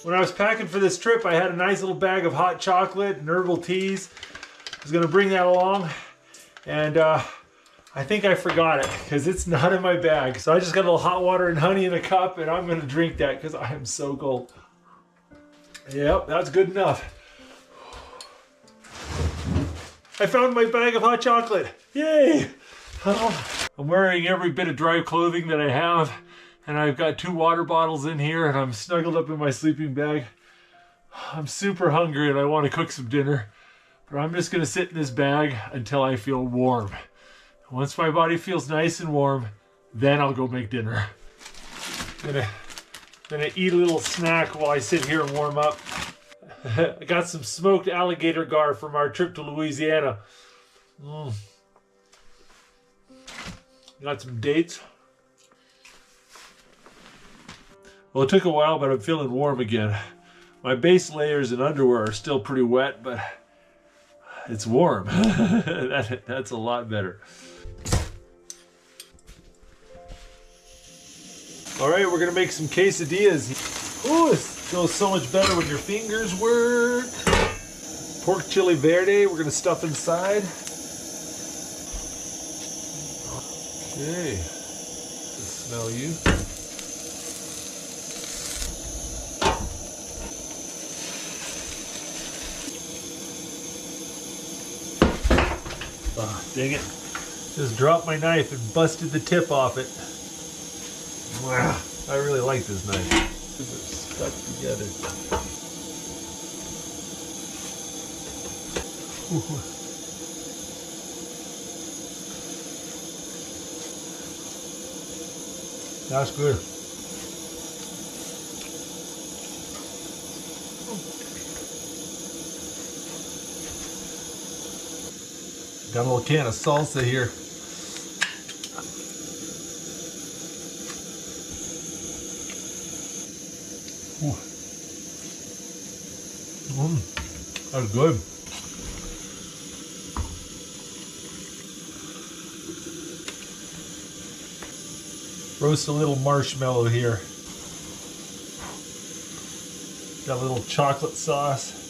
When I was packing for this trip, I had a nice little bag of hot chocolate and herbal teas. I was gonna bring that along, and I think I forgot it because it's not in my bag. So I just got a little hot water and honey in a cup, and I'm gonna drink that because I am so cold. Yep, that's good enough. I found my bag of hot chocolate. Yay! I'm wearing every bit of dry clothing that I have, and I've got 2 water bottles in here, and I'm snuggled up in my sleeping bag. I'm super hungry and I want to cook some dinner, but I'm just gonna sit in this bag until I feel warm. Once my body feels nice and warm, then I'll go make dinner. I'm gonna eat a little snack while I sit here and warm up. I got some smoked alligator gar from our trip to Louisiana. Got some dates. Well, it took a while, but I'm feeling warm again. My base layers and underwear are still pretty wet, but it's warm. That's a lot better. All right, we're gonna make some quesadillas. Ooh, it feels so much better when your fingers work. Pork chili verde, we're gonna stuff inside. Okay, smell you. Oh, dang it. Just dropped my knife and busted the tip off it. Wow, I really like this knife. It's stuck together. Ooh. That's good. Got a little can of salsa here. That's good. Roast a little marshmallow here. Got a little chocolate sauce.